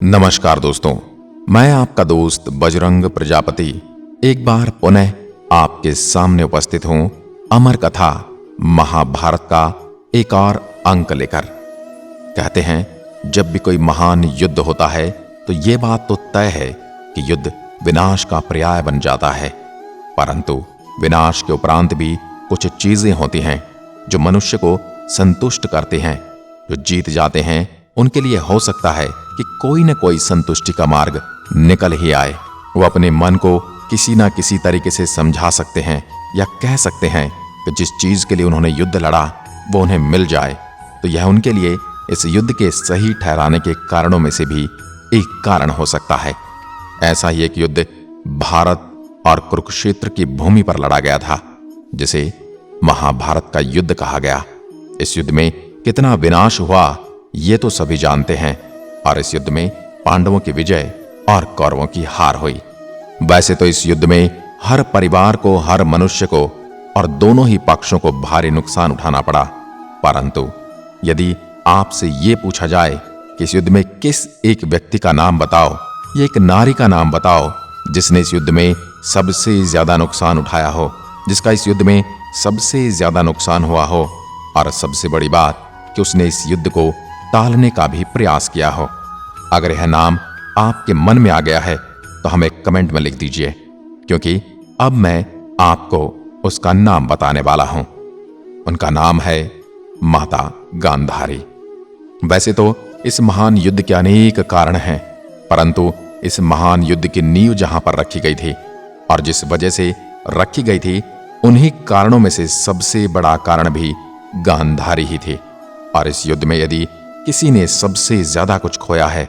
नमस्कार दोस्तों, मैं आपका दोस्त बजरंग प्रजापति एक बार पुनः आपके सामने उपस्थित हूं अमर कथा महाभारत का एक और अंक लेकर। कहते हैं जब भी कोई महान युद्ध होता है तो ये बात तो तय है कि युद्ध विनाश का पर्याय बन जाता है, परंतु विनाश के उपरांत भी कुछ चीजें होती हैं जो मनुष्य को संतुष्ट करते हैं। जो जीत जाते हैं उनके लिए हो सकता है कि कोई न कोई संतुष्टि का मार्ग निकल ही आए। वो अपने मन को किसी न किसी तरीके से समझा सकते हैं या कह सकते हैं कि जिस चीज के लिए उन्होंने युद्ध लड़ा वो उन्हें मिल जाए, तो यह उनके लिए इस युद्ध के सही ठहराने के कारणों में से भी एक कारण हो सकता है। ऐसा ही एक युद्ध भारत और कुरुक्षेत्र की भूमि पर लड़ा गया था, जिसे महाभारत का युद्ध कहा गया। इस युद्ध में कितना विनाश हुआ ये तो सभी जानते हैं, और इस युद्ध में पांडवों की विजय और कौरवों की हार हुई। वैसे तो इस युद्ध में हर परिवार को, हर मनुष्य को और दोनों ही पक्षों को भारी नुकसान उठाना पड़ा, परंतु यदि आपसे ये पूछा जाए कि इस युद्ध में किस एक व्यक्ति का नाम बताओ या एक नारी का नाम बताओ जिसने इस युद्ध में सबसे ज्यादा नुकसान उठाया हो, जिसका इस युद्ध में सबसे ज्यादा नुकसान हुआ हो, और सबसे बड़ी बात कि उसने इस युद्ध को टालने का भी प्रयास किया हो, अगर यह नाम आपके मन में आ गया है तो हमें कमेंट में लिख दीजिए, क्योंकि अब मैं आपको उसका नाम बताने वाला हूं। उनका नाम है माता गांधारी। वैसे तो इस महान युद्ध के अनेक कारण हैं, परंतु इस महान युद्ध की नींव जहां पर रखी गई थी और जिस वजह से रखी गई थी, उन्हीं कारणों में से सबसे बड़ा कारण भी गांधारी ही थी। और इस युद्ध में यदि किसी ने सबसे ज्यादा कुछ खोया है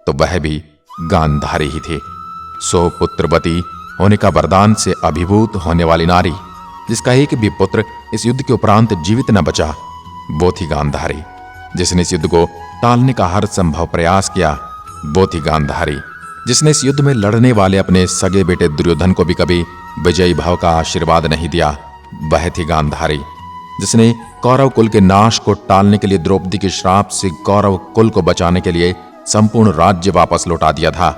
तो वह भी गांधारी ही थी। सो पुत्रवती होने का वरदान से अभिभूत होने वाली नारी, जिसका एक भी पुत्र इस युद्ध के उपरांत जीवित न बचा, वो थी गांधारी। जिसने इस युद्ध को टालने का हर संभव प्रयास किया, वो थी गांधारी। जिसने इस युद्ध में लड़ने वाले अपने सगे बेटे दुर्योधन को भी कभी विजयी भाव का आशीर्वाद नहीं दिया, वह थी गांधारी। जिसने कौरव कुल के नाश को टालने के लिए द्रौपदी के श्राप से कौरव कुल को बचाने के लिए संपूर्ण राज्य वापस लौटा दिया था,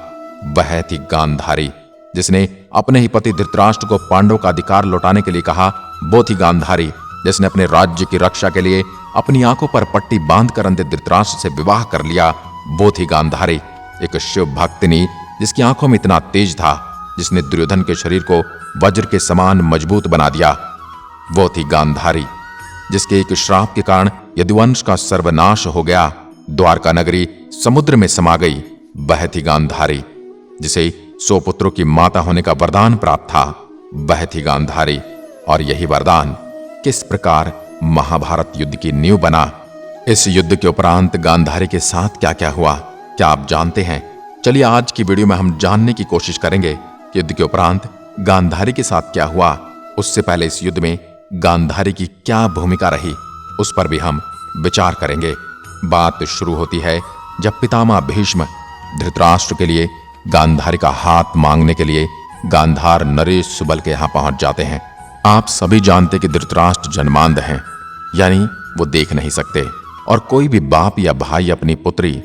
वह थी गांधारी। जिसने अपने ही पति धृतराष्ट्र को पांडवों का अधिकार लौटाने के लिए कहा, वो थी गांधारी। जिसने अपने राज्य की रक्षा के लिए अपनी आंखों पर पट्टी बांधकर अंधे धृतराष्ट्र से विवाह कर लिया, वो थी गांधारी। एक शिव भक्तिनी जिसकी आंखों में इतना तेज था, जिसने दुर्योधन के शरीर को वज्र के समान मजबूत बना दिया, वो थी गांधारी। जिसके एक श्राप के कारण यदुवंश का सर्वनाश हो गया, द्वारका नगरी समुद्र में समा गई, वह थी गांधारी। जिसे 100 पुत्रों की माता होने का वरदान प्राप्त था, वह थी गांधारी। और यही वरदान किस प्रकार महाभारत युद्ध की नींव बना। इस युद्ध के उपरांत गांधारी के साथ क्या क्या हुआ, क्या आप जानते हैं? चलिए आज की वीडियो में हम जानने की कोशिश करेंगे कि युद्ध के उपरांत गांधारी के साथ क्या हुआ। उससे पहले इस युद्ध में गांधारी की क्या भूमिका रही, उस पर भी हम विचार करेंगे। बात शुरू होती है जब पितामह भीष्म धृतराष्ट्र के लिए गांधारी का हाथ मांगने के लिए गांधार नरेश सुबल के यहां पहुंच जाते हैं। आप सभी जानते कि धृतराष्ट्र जन्मांध हैं, यानी वो देख नहीं सकते, और कोई भी बाप या भाई अपनी पुत्री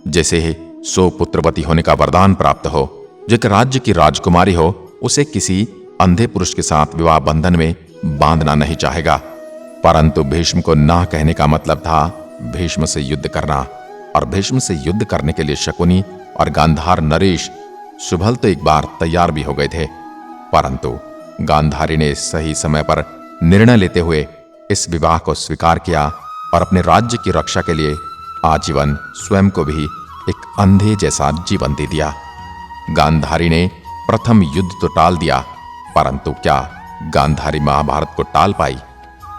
जैसे 100 पुत्रवती होने का वरदान प्राप्त हो, जो एक राज्य की राजकुमारी हो, उसे किसी अंधे पुरुष के साथ विवाह बंधन में बांधना नहीं चाहेगा। परंतु भीष्म को ना कहने का मतलब था भीष्म से युद्ध करना, और भीष्म से युद्ध करने के लिए शकुनी और गांधार नरेश सुबल तो एक बार तैयार भी हो गए थे, परंतु गांधारी ने सही समय पर निर्णय लेते हुए इस विवाह को स्वीकार किया और अपने राज्य की रक्षा के लिए आजीवन स्वयं को भी एक अंधे जैसा जीवन दे दिया। गांधारी ने प्रथम युद्ध तो टाल दिया, परंतु क्या गांधारी महाभारत को टाल पाई?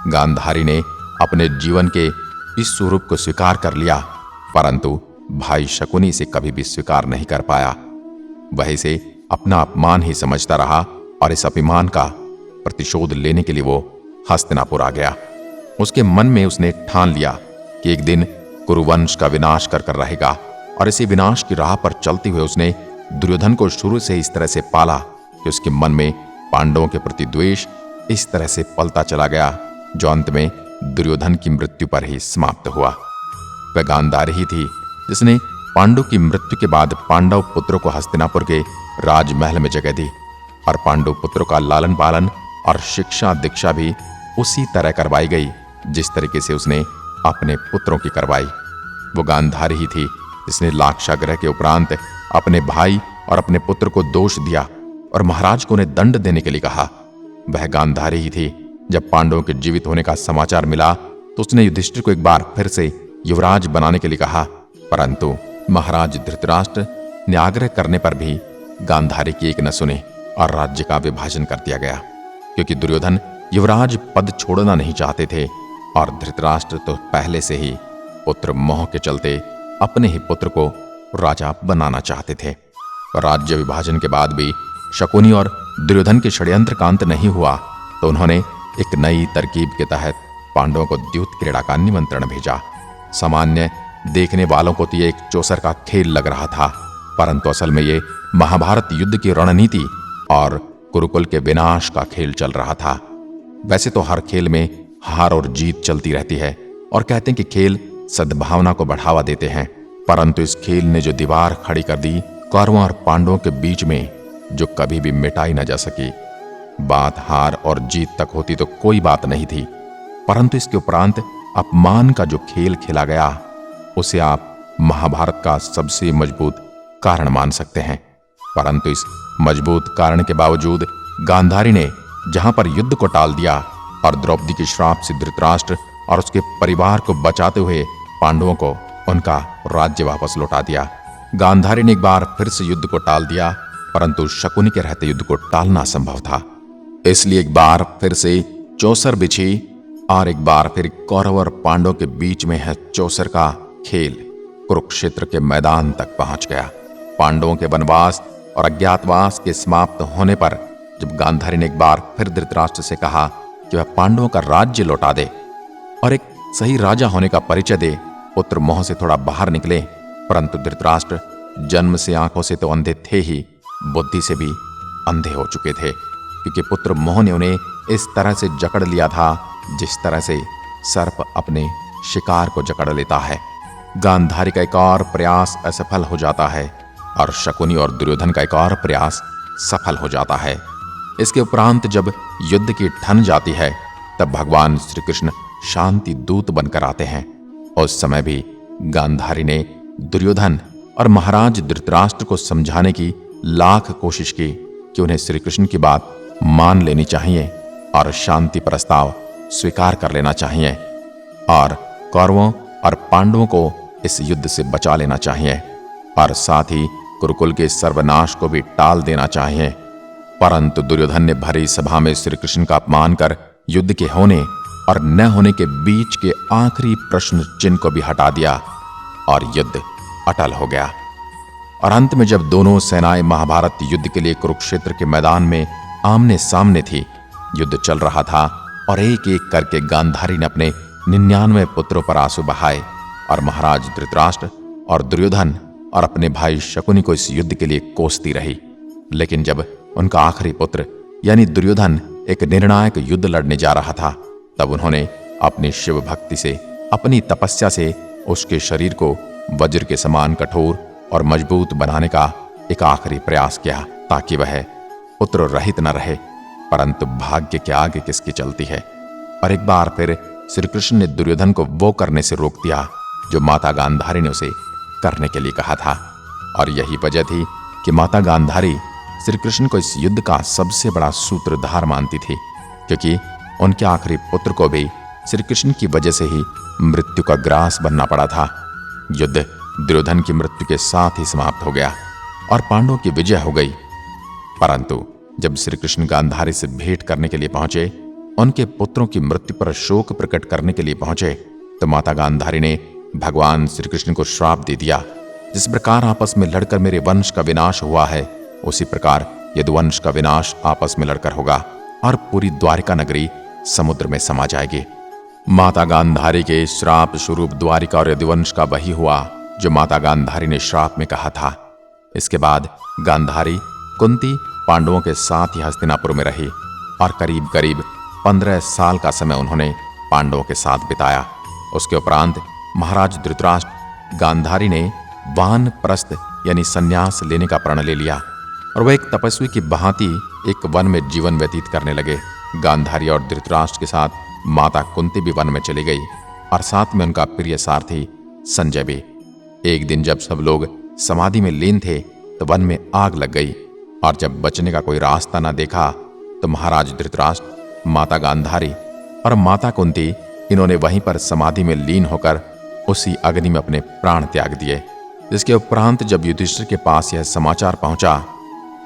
गांधारी ने अपने जीवन के इस स्वरूप को स्वीकार कर लिया, परंतु भाई शकुनी से कभी भी स्वीकार नहीं कर पाया। वह इसे अपना अपमान ही समझता रहा, और इस अपमान का प्रतिशोध लेने के लिए वो हस्तिनापुर आ गया। उसके मन में उसने ठान लिया कि एक दिन कुरुवंश का विनाश कर रहेगा, और इसी विनाश की राह पर चलते हुए उसने दुर्योधन को शुरू से इस तरह से पाला कि उसके मन में पांडवों के प्रति द्वेष इस तरह से पलता चला गया, जो अंत में दुर्योधन की मृत्यु पर ही समाप्त हुआ। वह गांधारी ही थी जिसने पांडु की मृत्यु के बाद पांडव पुत्रों को हस्तिनापुर के राजमहल में जगह दी और पांडु पुत्रों का लालन पालन और शिक्षा दीक्षा भी उसी तरह करवाई गई जिस तरीके से उसने अपने पुत्रों की करवाई। वो गांधारी ही थी जिसने लाक्षागृह के उपरांत अपने भाई और अपने पुत्र को दोष दिया और महाराज को उन्हें दंड देने के लिए कहा। वह गांधारी ही थी जब पांडवों के जीवित होने का समाचार मिला तो उसने युधिष्ठिर को एक बार फिर से युवराज बनाने के लिए कहा, परंतु महाराज धृतराष्ट्र ने आग्रह करने पर भी गांधारी की एक न सुने और राज्य का विभाजन कर दिया गया, क्योंकि दुर्योधन युवराज पद छोड़ना नहीं चाहते थे और धृतराष्ट्र तो पहले से ही पुत्र मोह के चलते अपने ही पुत्र को राजा बनाना चाहते थे। राज्य विभाजन के बाद भी शकुनी और दुर्योधन के षड्यंत्र का अंत नहीं हुआ तो उन्होंने एक नई तरकीब के तहत पांडवों को द्यूत क्रीड़ा का निमंत्रण भेजा। सामान्य देखने वालों को तो ये एक चौसर का खेल लग रहा था, परंतु असल में ये महाभारत युद्ध की रणनीति और कुरुकुल के विनाश का खेल चल रहा था। वैसे तो हर खेल में हार और जीत चलती रहती है और कहते हैं कि खेल सद्भावना को बढ़ावा देते हैं, परंतु इस खेल ने जो दीवार खड़ी कर दी कौरवों और पांडवों के बीच में, जो कभी भी मिटाई न जा सकी। बात हार और जीत तक होती तो कोई बात नहीं थी, परंतु इसके उपरांत अपमान का जो खेल खेला गया उसे आप महाभारत का सबसे मजबूत कारण मान सकते हैं। परंतु इस मजबूत कारण के बावजूद गांधारी ने जहां पर युद्ध को टाल दिया और द्रौपदी के श्राप से धृतराष्ट्र और उसके परिवार को बचाते हुए पांडवों को उनका राज्य वापस लौटा दिया। गांधारी ने एक बार फिर से युद्ध को टाल दिया, परंतु शकुनी के रहते युद्ध को टालना असंभव था। इसलिए एक बार फिर से चौसर बिछी और एक बार फिर कौरव और पांडवों के बीच में है चौसर का खेल कुरुक्षेत्र के मैदान तक पहुंच गया। पांडवों के वनवास और अज्ञातवास के समाप्त होने पर जब गांधारी ने एक बार फिर धृतराष्ट्र से कहा कि वह पांडवों का राज्य लौटा दे और एक सही राजा होने का परिचय दे, पुत्र मोह से थोड़ा बाहर निकले, परंतु धृतराष्ट्र जन्म से आंखों से तो अंधे थे ही, बुद्धि से भी अंधे हो चुके थे, क्योंकि पुत्र मोह ने उन्हें इस तरह से जकड़ लिया था जिस तरह से सर्प अपने शिकार को जकड़ लेता है। गांधारी का एक और प्रयास असफल हो जाता है और शकुनी और दुर्योधन का एक और प्रयास सफल हो जाता है। इसके उपरांत जब युद्ध की ठन जाती है तब भगवान श्री कृष्ण शांति दूत बनकर आते हैं। उस समय भी गांधारी ने दुर्योधन और महाराज धृतराष्ट्र को समझाने की लाख कोशिश की कि उन्हें श्री कृष्ण की बात मान लेनी चाहिए और शांति प्रस्ताव स्वीकार कर लेना चाहिए और कौरवों और पांडवों को इस युद्ध से बचा लेना चाहिए और साथ ही कुरुकुल के सर्वनाश को भी टाल देना चाहिए। परंतु दुर्योधन ने भरी सभा में श्री कृष्ण का अपमान कर युद्ध के होने और न होने के बीच के आखिरी प्रश्न चिन्ह को भी हटा दिया और युद्ध अटल हो गया। और अंत में जब दोनों सेनाएं महाभारत युद्ध के लिए कुरुक्षेत्र के मैदान में आमने सामने थी, युद्ध चल रहा था और एक एक करके गांधारी ने अपने 99 पुत्रों पर आंसू बहाए और महाराज धृतराष्ट्र और दुर्योधन और अपने भाई शकुनी को इस युद्ध के लिए कोसती रही। लेकिन जब उनका आखिरी पुत्र यानी दुर्योधन एक निर्णायक युद्ध लड़ने जा रहा था तब उन्होंने अपनी शिव भक्ति से, अपनी तपस्या से उसके शरीर को वज्र के समान कठोर और मजबूत बनाने का एक आखिरी प्रयास किया ताकि वह पुत्र रहित न रहे। परंतु भाग्य के आगे किसकी चलती है। और एक बार फिर श्री कृष्ण ने दुर्योधन को वो करने से रोक दिया जो माता गांधारी ने उसे करने के लिए कहा था। और यही वजह थी कि माता गांधारी श्री कृष्ण को इस युद्ध का सबसे बड़ा सूत्रधार मानती थी, क्योंकि उनके आखिरी पुत्र को भी श्री कृष्ण की वजह से ही मृत्यु का ग्रास बनना पड़ा था। युद्ध दुर्योधन की मृत्यु के साथ ही समाप्त हो गया और पांडवों की विजय हो गई। परंतु जब श्री कृष्ण गांधारी से भेंट करने के लिए पहुंचे, उनके पुत्रों की मृत्यु पर शोक प्रकट करने के लिए पहुंचे, तो माता गांधारी ने भगवान श्री कृष्ण को श्राप दे दिया, जिस प्रकार आपस में लड़कर मेरे वंश का विनाश हुआ है उसी प्रकार यदुवंश का विनाश आपस में लड़कर होगा और पूरी द्वारिका नगरी समुद्र में समा जाएगी। माता गांधारी के श्राप स्वरूप द्वारिका और यदुवंश का वही हुआ जो माता गांधारी ने श्राप में कहा था। इसके बाद गांधारी कुंती पांडवों के साथ ही हस्तिनापुर में रही और करीब करीब 15 साल का समय उन्होंने पांडवों के साथ बिताया। उसके उपरांत महाराज धृतराष्ट्र गांधारी ने वानप्रस्थ यानी संन्यास लेने का प्रण ले लिया और वह एक तपस्वी की भांति एक वन में जीवन व्यतीत करने लगे। गांधारी और धृतराष्ट्र के साथ माता कुंती भी वन में चली गई और साथ में उनका प्रिय सारथी संजय भी। एक दिन जब सब लोग समाधि में लीन थे तो वन में आग लग गई और जब बचने का कोई रास्ता न देखा तो महाराज धृतराष्ट्र, माता गांधारी और माता कुंती इन्होंने वहीं पर समाधि में लीन होकर उसी अग्नि में अपने प्राण त्याग दिए। जिसके उपरांत जब युधिष्ठिर के पास यह समाचार पहुंचा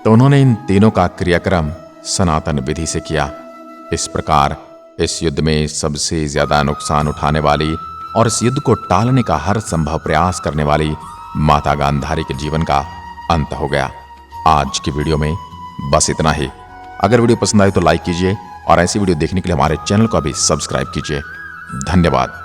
तो उन्होंने इन तीनों का क्रियाक्रम सनातन विधि से किया। इस प्रकार इस युद्ध में सबसे ज्यादा नुकसान उठाने वाली और इस युद्ध को टालने का हर संभव प्रयास करने वाली माता गांधारी के जीवन का अंत हो गया। आज की वीडियो में बस इतना ही। अगर वीडियो पसंद आए तो लाइक कीजिए और ऐसी वीडियो देखने के लिए हमारे चैनल को भी सब्सक्राइब कीजिए। धन्यवाद।